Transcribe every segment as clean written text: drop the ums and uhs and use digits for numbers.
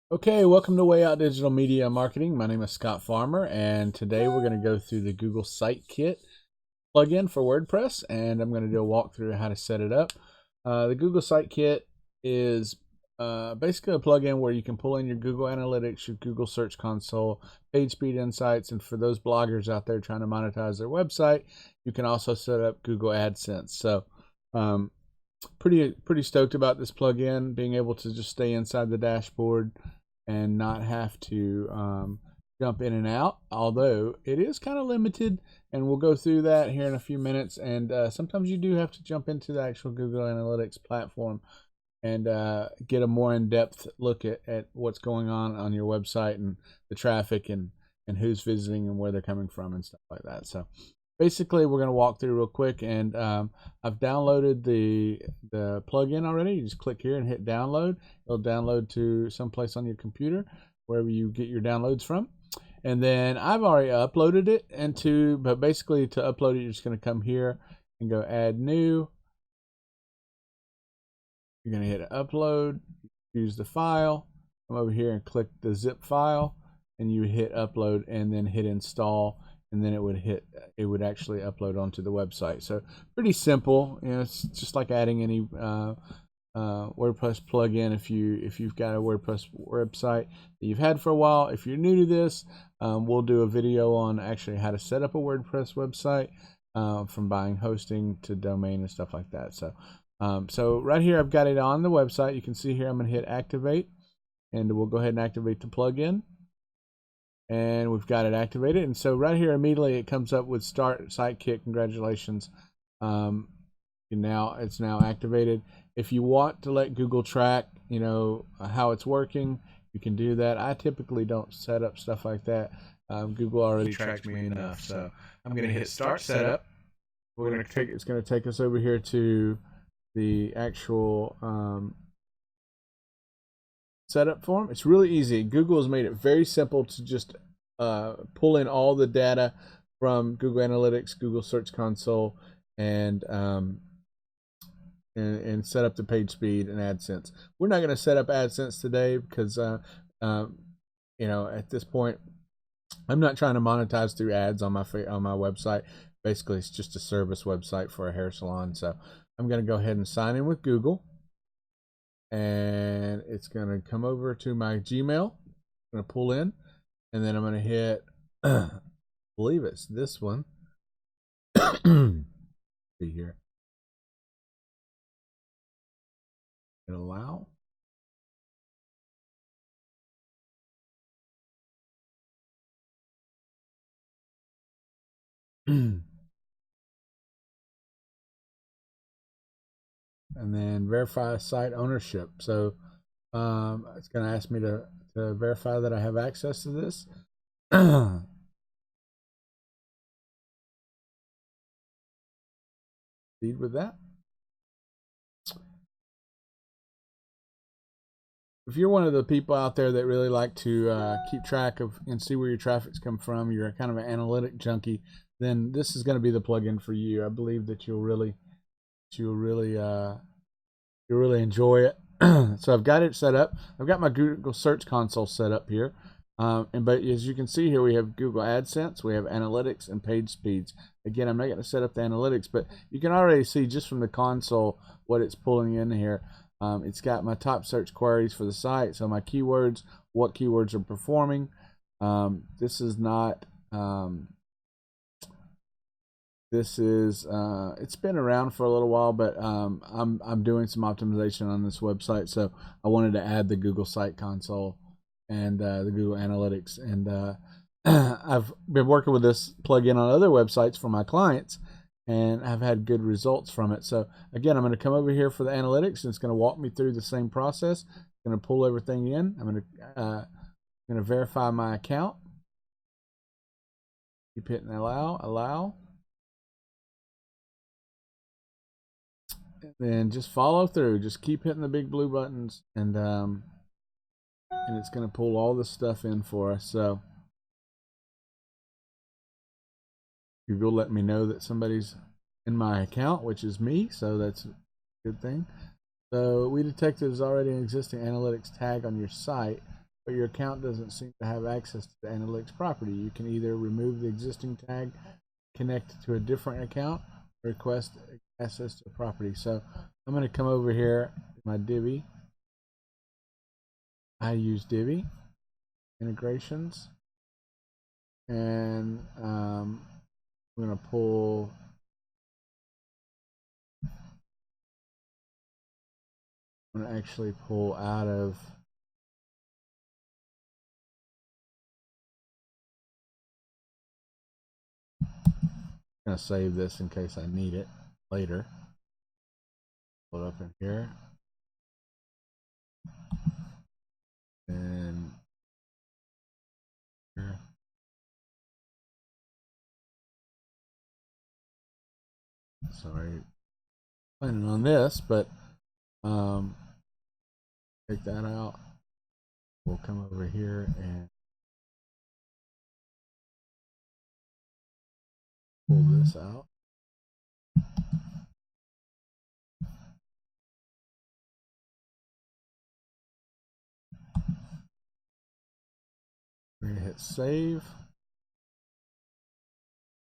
Okay, welcome to Way Out Digital Media Marketing. My name is Scott Farmer, and today we're going to go through the Google Site Kit plugin for WordPress, and I'm going to do a walkthrough of how to set it up. The Google Site Kit is basically a plugin where you can pull in your Google Analytics, your Google Search Console, page speed insights, and for those bloggers out there trying to monetize their website, you can also set up Google AdSense. So, pretty stoked about this plugin, being able to just stay inside the dashboard and not have to jump in and out, although it is kind of limited, and we'll go through that here in a few minutes. And sometimes you do have to jump into the actual Google Analytics platform and get a more in-depth look at what's going on your website and the traffic and who's visiting and where they're coming from and stuff like that. So basically, we're going to walk through real quick, and I've downloaded the plugin already. You just click here and hit download. It'll download to someplace on your computer, wherever you get your downloads from. And then I've already uploaded it but basically to upload it, you're just going to come here and go add new. You're going to hit upload, choose the file, come over here and click the zip file, and you hit upload and then hit install, and then it would actually upload onto the website. So pretty simple. It's just like adding any WordPress plugin if you've got a WordPress website that you've had for a while. If you're new to this, we'll do a video on actually how to set up a WordPress website, from buying hosting to domain and stuff like that. So right here I've got it on the website. You can see here I'm going to hit activate, and we'll go ahead and activate the plugin. And we've got it activated, and so right here immediately it comes up with start site kit. Congratulations, it's now activated. If you want to let Google track how it's working, you can do that. I typically don't set up stuff like that. Google already tracks me enough, so I'm going to hit start setup. It's going to take us over here to the actual setup form. It's really easy. Google has made it very simple to just pull in all the data from Google Analytics, Google Search Console, and set up the page speed and AdSense. We're not going to set up AdSense today because at this point I'm not trying to monetize through ads on my website. Basically, it's just a service website for a hair salon. So I'm going to go ahead and sign in with Google. And it's going to come over to my Gmail. I'm going to pull in, and then I'm going to hit, I believe it's this one. See here. And allow. And then verify site ownership. So it's going to ask me to verify that I have access to this. Proceed with that. If you're one of the people out there that really like to keep track of and see where your traffic's come from, you're kind of an analytic junkie, then this is going to be the plugin for you. I believe that you'll really enjoy it. So I've got it set up. I've got my Google Search Console set up here. But as you can see here, we have Google AdSense, we have analytics, and page speeds. Again, I'm not going to set up the analytics, but you can already see just from the console what it's pulling in here. It's got my top search queries for the site, so my keywords, what keywords are performing. This is not. It's been around for a little while, but I'm doing some optimization on this website, so I wanted to add the Google Site Console and the Google Analytics, and I've been working with this plugin on other websites for my clients, and I've had good results from it. So again, I'm going to come over here for the analytics, and it's going to walk me through the same process. I'm going to pull everything in. I'm going to verify my account. Keep hitting allow. And just follow through. Just keep hitting the big blue buttons, and it's going to pull all this stuff in for us. So Google let me know that somebody's in my account, which is me, so that's a good thing. So we detected there's already an existing analytics tag on your site. but your account doesn't seem to have access to the analytics property. You can either remove the existing tag, connect it to a different account, or request access to the property. So I'm going to come over here to my Divi. I use Divi integrations, and I'm going to pull. I'm going to actually pull out of I'm going to save this in case I need it later. Pull it up in here. And here. Sorry, planning on this, but take that out. We'll come over here and pull this out. We're going to hit save.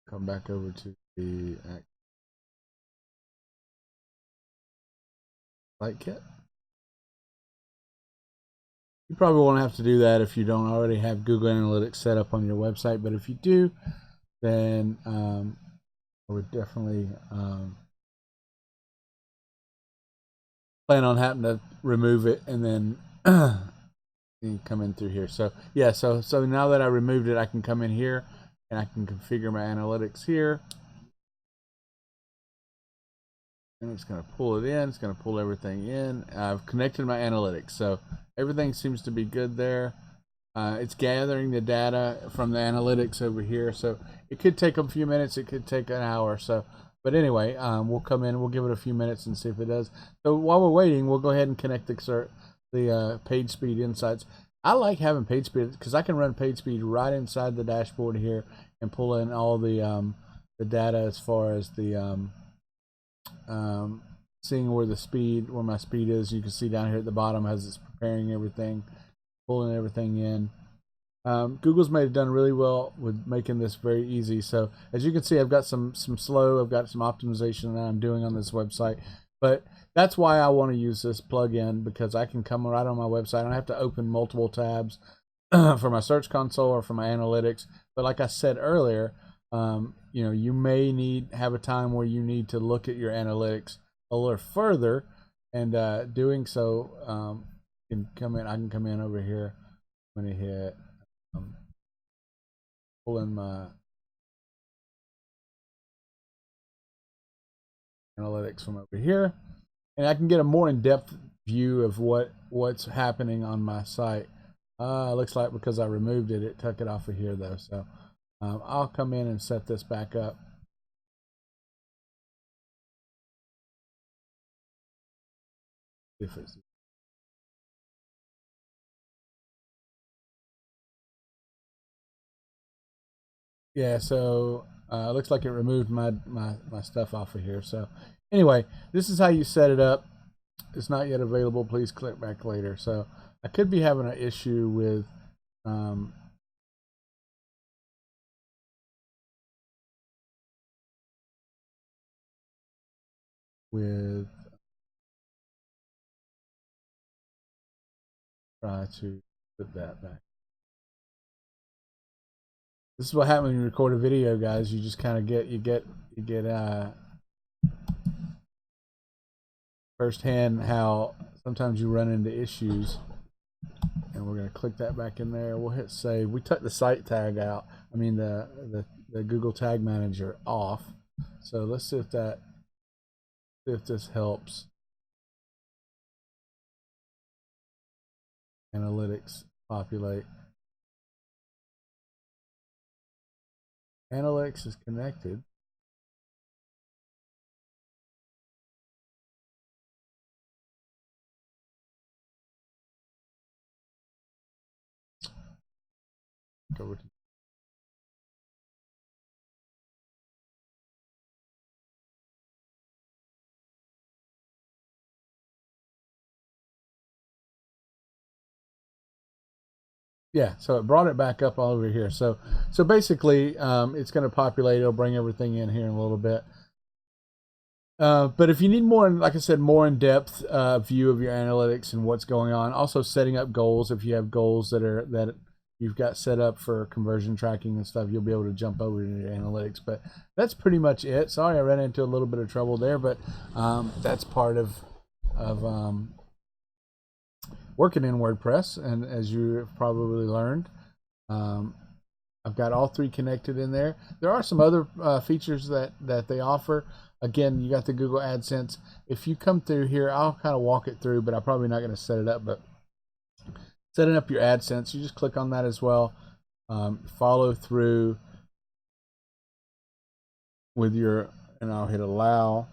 Come back over to the site kit. You probably won't have to do that if you don't already have Google Analytics set up on your website, but if you do, then I would definitely plan on having to remove it and then come in through here. So yeah, so now that I removed it, I can come in here and I can configure my analytics here. And it's going to pull it in. It's going to pull everything in. I've connected my analytics, so everything seems to be good there. It's gathering the data from the analytics over here, so it could take a few minutes. It could take an hour or so. But anyway, we'll come in. We'll give it a few minutes and see if it does. So while we're waiting, we'll go ahead and connect the page speed insights. I like having page speed because I can run page speed right inside the dashboard here and pull in all the data as far as the seeing where my speed is. You can see down here at the bottom as it's preparing everything, pulling everything in. Google's done really well with making this very easy. So as you can see, I've got some slow, I've got some optimization that I'm doing on this website, but that's why I want to use this plugin, because I can come right on my website. I don't have to open multiple tabs for my search console or for my analytics. But like I said earlier, you may have a time where you need to look at your analytics a little further, and doing so, I can come in over here. I'm going to hit pull in my analytics from over here, and I can get a more in-depth view of what's happening on my site. Looks like because I removed it, it took it off of here though. So I'll come in and set this back up. If it's yeah, so it looks like it removed my stuff off of here. So anyway, this is how you set it up. It's not yet available. Please click back later. So I could be having an issue with try to put that back. This is what happens when you record a video, guys. You just kind of get firsthand how sometimes you run into issues. And we're going to click that back in there. We'll hit save. We took the site tag out. I mean the Google Tag Manager off. So let's see if this helps. Analytics populate. Analytics is connected. Over to Yeah, so it brought it back up all over here. So basically, it's going to populate. It'll bring everything in here in a little bit. But if you need more, like I said, more in-depth view of your analytics and what's going on, also setting up goals. If you have goals that you've got set up for conversion tracking and stuff, you'll be able to jump over to your analytics. But that's pretty much it. Sorry, I ran into a little bit of trouble there, but that's part of working in WordPress. And as you've probably learned, I've got all three connected in there. There are some other features that they offer. Again, you got the Google AdSense. If you come through here, I'll kind of walk it through, but I'm probably not going to set it up. But setting up your AdSense, you just click on that as well. Follow through with your, and I'll hit allow.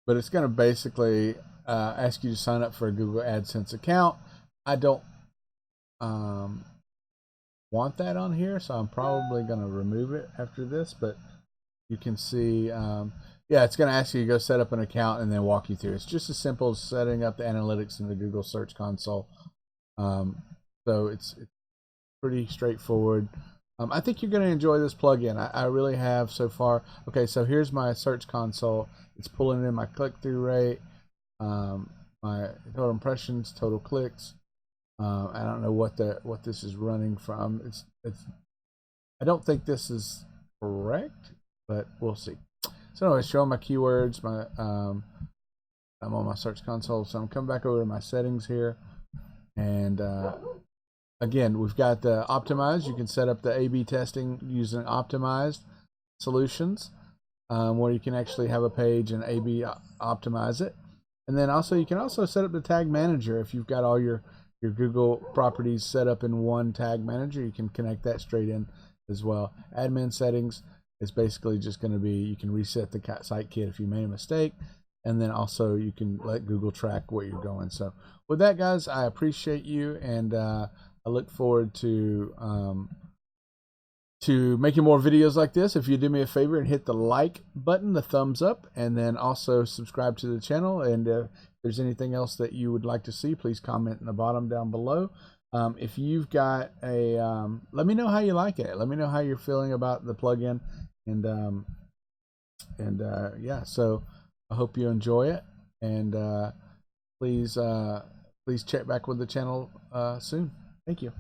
But it's going to basically ask you to sign up for a Google AdSense account. I don't want that on here, so I'm probably going to remove it after this. But you can see, yeah, it's going to ask you to go set up an account and then walk you through. It's just as simple as setting up the analytics in the Google Search Console. So it's pretty straightforward. I think you're going to enjoy this plugin. I really have so far. Okay, so here's my Search Console. It's pulling in my click-through rate, my total impressions, total clicks. I don't know what this is running from. It's I don't think this is correct, but we'll see. So anyway, showing my keywords. I'm on my Search Console, so I'm coming back over to my settings here, and again, we've got the optimized. You can set up the A/B testing using optimized solutions, where you can actually have a page and A/B optimize it. And then also you can also set up the tag manager. If you've got all your Google properties set up in one tag manager, you can connect that straight in as well. Admin settings is basically just going to be, you can reset the site kit if you made a mistake, and then also you can let Google track where you're going. So with that, guys, I appreciate you, and I look forward to making more videos like this. If you do me a favor and hit the like button, the thumbs up, and then also subscribe to the channel. And if there's anything else that you would like to see, please comment in the bottom down below. If you've got a, let me know how you like it. Let me know how you're feeling about the plugin, and yeah. So I hope you enjoy it, and please check back with the channel soon. Thank you.